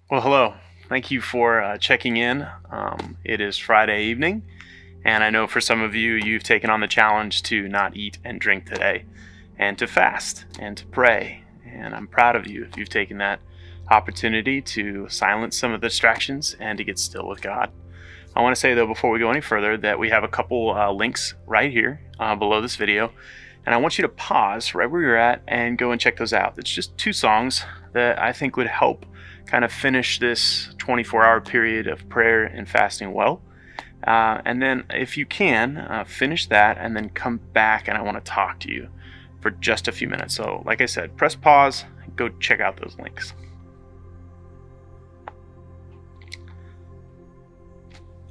Well, hello. Thank you for checking in. It is Friday evening, and I know for some of you, you've taken on the challenge to not eat and drink today, and to fast and to pray. And I'm proud of you if you've taken that opportunity to silence some of the distractions and to get still with God. I want to say, though, before we go any further, that we have a couple links right here below this video, and I want you to pause right where you're at and go and check those out. It's just two songs that I think would help kind of finish this 24-hour period of prayer and fasting well. And then if you can, finish that and then come back, and I want to talk to you for just a few minutes. So like I said, press pause, go check out those links.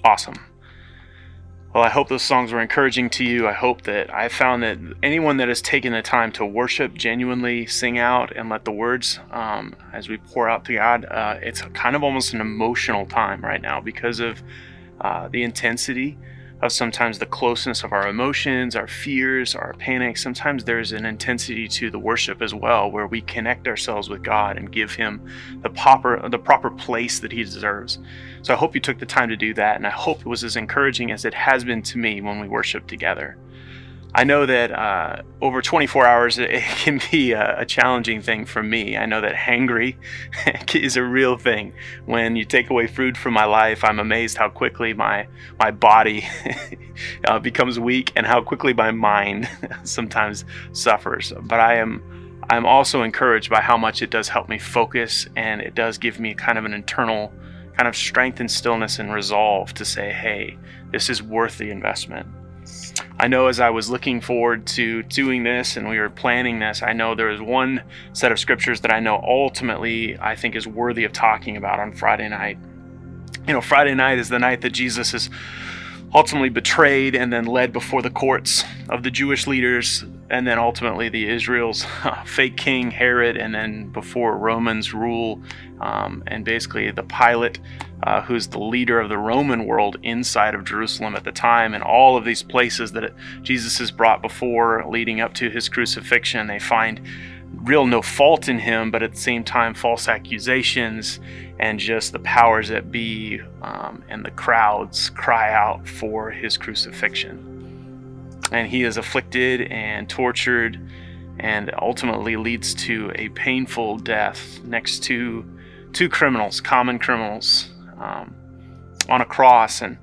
Awesome. Well, I hope those songs were encouraging to you. I hope that I found that anyone that has taken the time to worship, genuinely sing out and let the words, as we pour out to God, it's kind of almost an emotional time right now because of the intensity of sometimes the closeness of our emotions, our fears, our panic. Sometimes there's an intensity to the worship as well, where we connect ourselves with God and give Him the proper place that He deserves. So I hope you took the time to do that, and I hope it was as encouraging as it has been to me when we worship together. I know that over 24 hours, it can be a challenging thing for me. I know that hangry is a real thing. When you take away food from my life, I'm amazed how quickly my body becomes weak and how quickly my mind sometimes suffers. But I'm also encouraged by how much it does help me focus, and it does give me kind of an internal kind of strength and stillness and resolve to say, hey, this is worth the investment. I know as I was looking forward to doing this and we were planning this, I know there is one set of scriptures that I know ultimately I think is worthy of talking about on Friday night. You know, Friday night is the night that Jesus is ultimately betrayed and then led before the courts of the Jewish leaders, and then ultimately the Israel's fake king Herod, and then before Romans rule, and basically the Pilate, who's the leader of the Roman world inside of Jerusalem at the time, and all of these places that Jesus is brought before leading up to his crucifixion. They find real no fault in him, but at the same time false accusations and just the powers that be, and the crowds cry out for his crucifixion. And he is afflicted and tortured and ultimately leads to a painful death next to two criminals, common criminals, on a cross. And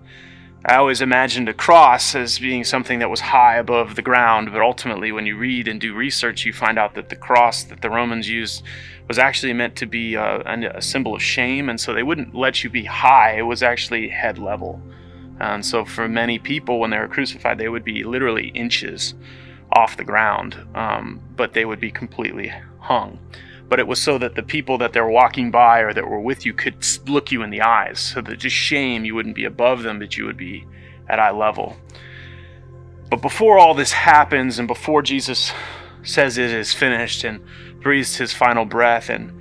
I always imagined a cross as being something that was high above the ground, but ultimately when you read and do research, you find out that the cross that the Romans used was actually meant to be a symbol of shame, and so they wouldn't let you be high. It was actually head level. And so for many people, when they were crucified, they would be literally inches off the ground, but they would be completely hung. But it was so that the people that they were walking by or that were with you could look you in the eyes, so that just shame, you wouldn't be above them, but you would be at eye level. But before all this happens, and before Jesus says it is finished and breathes his final breath and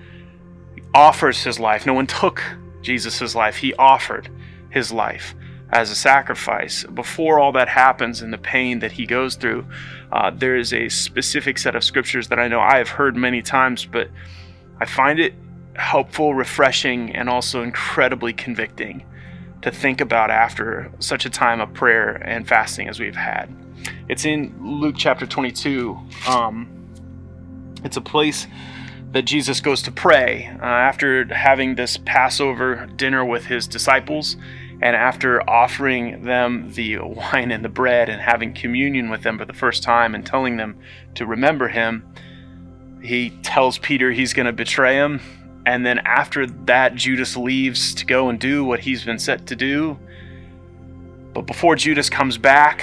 offers his life, no one took Jesus' life, he offered his life as a sacrifice. Before all that happens and the pain that he goes through, there is a specific set of scriptures that I know I have heard many times, but I find it helpful, refreshing, and also incredibly convicting to think about after such a time of prayer and fasting as we've had. It's in Luke chapter 22. It's a place that Jesus goes to pray after having this Passover dinner with his disciples, and after offering them the wine and the bread and having communion with them for the first time and telling them to remember him, he tells Peter he's going to betray him. And then after that, Judas leaves to go and do what he's been set to do. But before Judas comes back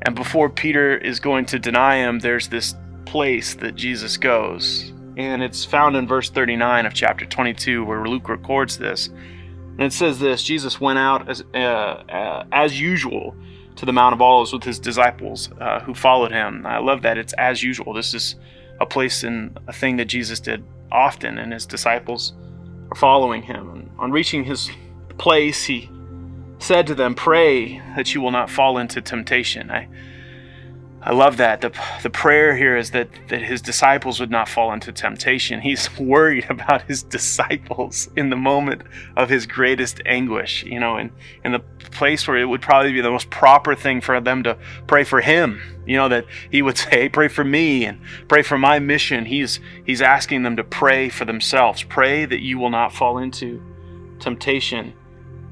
and before Peter is going to deny him, there's this place that Jesus goes. And it's found in verse 39 of chapter 22 where Luke records this. And it says this: Jesus went out as usual to the Mount of Olives with his disciples who followed him. I love that it's as usual. This is a place and a thing that Jesus did often, and his disciples are following him. And on reaching his place, he said to them, "Pray that you will not fall into temptation." I love that. The prayer here is that his disciples would not fall into temptation. He's worried about his disciples in the moment of his greatest anguish, in the place where it would probably be the most proper thing for them to pray for him, that he would say, hey, pray for me and pray for my mission. He's asking them to pray for themselves. Pray that you will not fall into temptation.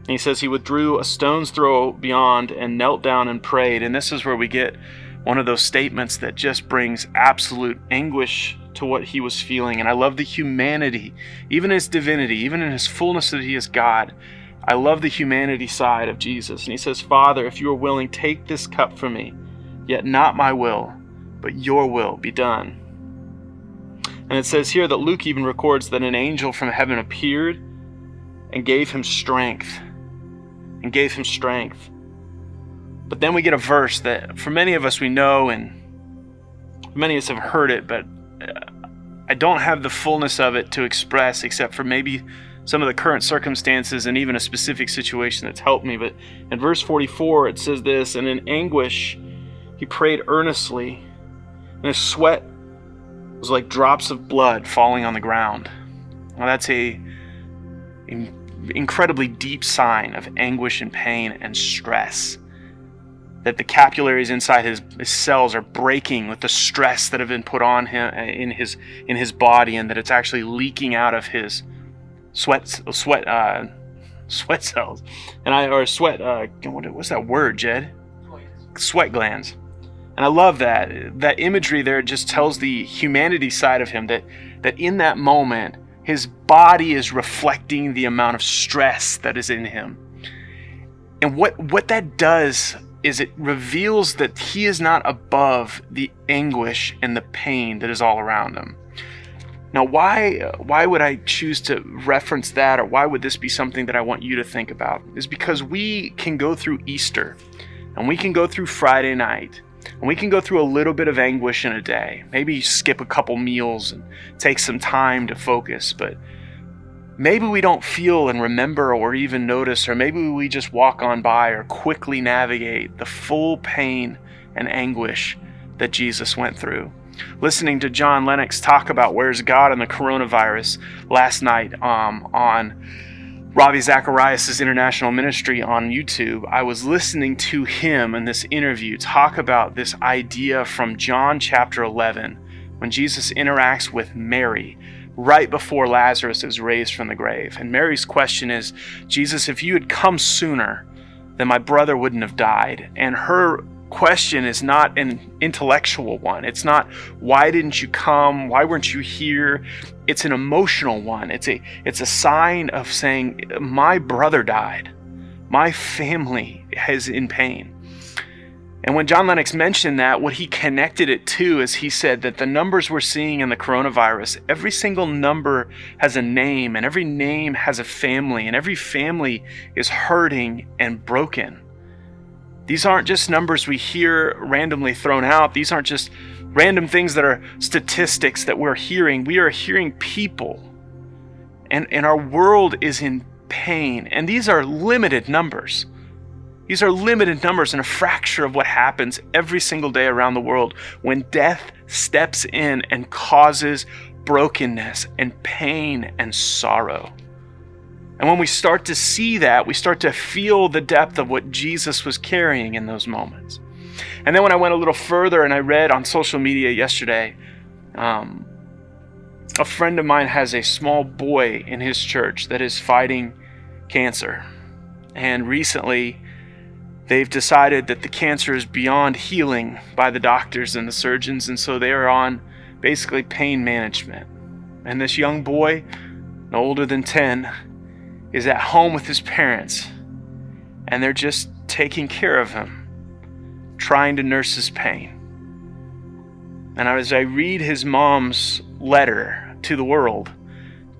And he says he withdrew a stone's throw beyond and knelt down and prayed. And this is where we get one of those statements that just brings absolute anguish to what he was feeling. And I love the humanity, even his divinity, even in his fullness that he is God. I love the humanity side of Jesus. And he says, Father, if you are willing, take this cup from me, yet not my will, but your will be done. And it says here that Luke even records that an angel from heaven appeared and gave him strength. But then we get a verse that for many of us we know, and many of us have heard it, but I don't have the fullness of it to express except for maybe some of the current circumstances and even a specific situation that's helped me. But in verse 44 it says this, and in anguish he prayed earnestly, and his sweat was like drops of blood falling on the ground. Now that's a incredibly deep sign of anguish and pain and stress. That the capillaries inside his cells are breaking with the stress that have been put on him in his body, and that it's actually leaking out of his sweat cells. What's that word, Jed? Sweat glands. And I love that imagery there. It just tells the humanity side of him that in that moment his body is reflecting the amount of stress that is in him. And what that does is it reveals that he is not above the anguish and the pain that is all around him. Now, why would I choose to reference that, or why would this be something that I want you to think about? Is because we can go through Easter, and we can go through Friday night, and we can go through a little bit of anguish in a day. Maybe skip a couple meals and take some time to focus, but maybe we don't feel and remember or even notice, or maybe we just walk on by or quickly navigate the full pain and anguish that Jesus went through. Listening to John Lennox talk about Where's God and the coronavirus last night on Ravi Zacharias' international ministry on YouTube, I was listening to him in this interview talk about this idea from John chapter 11 when Jesus interacts with Mary right before Lazarus is raised from the grave. And Mary's question is, Jesus, if you had come sooner, then my brother wouldn't have died. And her question is not an intellectual one. It's not, why didn't you come? Why weren't you here? It's an emotional one. It's a sign of saying, my brother died. My family is in pain. And when John Lennox mentioned that, what he connected it to is he said that the numbers we're seeing in the coronavirus, every single number has a name, and every name has a family, and every family is hurting and broken. These aren't just numbers we hear randomly thrown out. These aren't just random things that are statistics that we're hearing. We are hearing people, and our world is in pain. And these are limited numbers. These are limited numbers and a fracture of what happens every single day around the world when death steps in and causes brokenness and pain and sorrow. And when we start to see that, we start to feel the depth of what Jesus was carrying in those moments. And then when I went a little further and I read on social media yesterday, a friend of mine has a small boy in his church that is fighting cancer. And recently, they've decided that the cancer is beyond healing by the doctors and the surgeons, and so they are on basically pain management. And this young boy, no older than 10, is at home with his parents, and they're just taking care of him, trying to nurse his pain. And as I read his mom's letter to the world,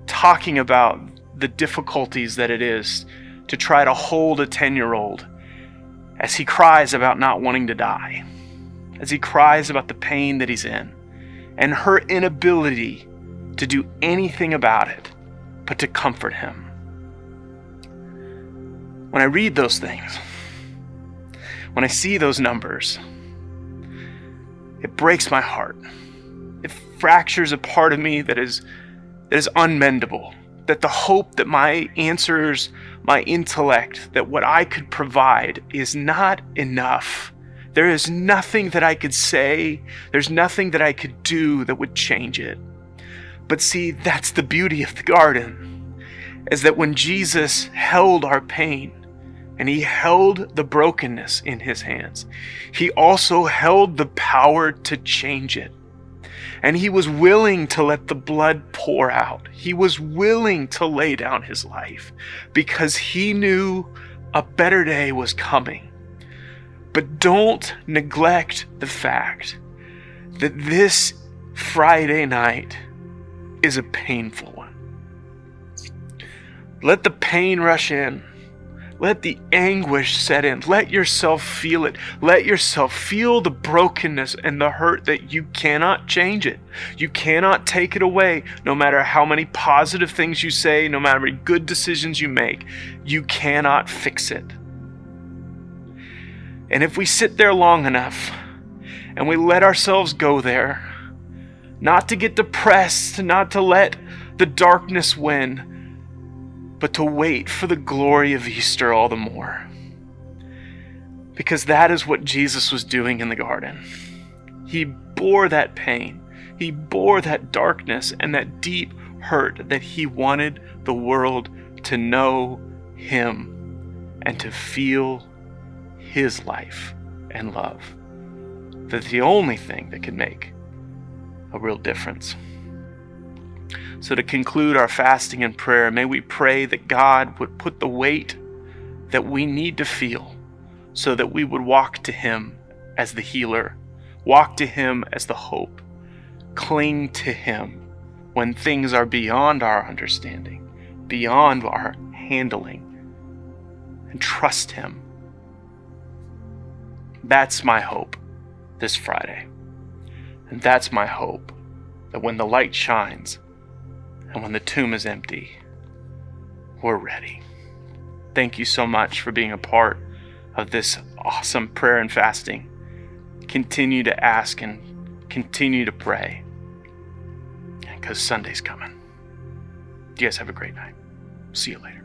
talking about the difficulties that it is to try to hold a 10-year-old as he cries about not wanting to die, as he cries about the pain that he's in, and her inability to do anything about it but to comfort him. When I read those things, when I see those numbers, It breaks my heart. It fractures a part of me that is unmendable. That the hope that my answers, my intellect, that what I could provide is not enough. There is nothing that I could say, there's nothing that I could do that would change it. But see, that's the beauty of the garden, is that when Jesus held our pain and he held the brokenness in his hands, he also held the power to change it. And he was willing to let the blood pour out. He was willing to lay down his life because he knew a better day was coming. But don't neglect the fact that this Friday night is a painful one. Let the pain rush in. Let the anguish set in. Let yourself feel it. Let yourself feel the brokenness and the hurt that you cannot change it. You cannot take it away. No matter how many positive things you say, no matter how many good decisions you make, you cannot fix it. And if we sit there long enough and we let ourselves go there, not to get depressed, not to let the darkness win, but to wait for the glory of Easter all the more. Because that is what Jesus was doing in the garden. He bore that pain. He bore that darkness and that deep hurt that he wanted the world to know him and to feel his life and love. That's the only thing that can make a real difference. So to conclude our fasting and prayer, may we pray that God would put the weight that we need to feel so that we would walk to him as the healer, walk to him as the hope, cling to him when things are beyond our understanding, beyond our handling, and trust him. That's my hope this Friday. And that's my hope, that when the light shines and when the tomb is empty, we're ready. Thank you so much for being a part of this awesome prayer and fasting. Continue to ask and continue to pray, because Sunday's coming. You guys have a great night. See you later.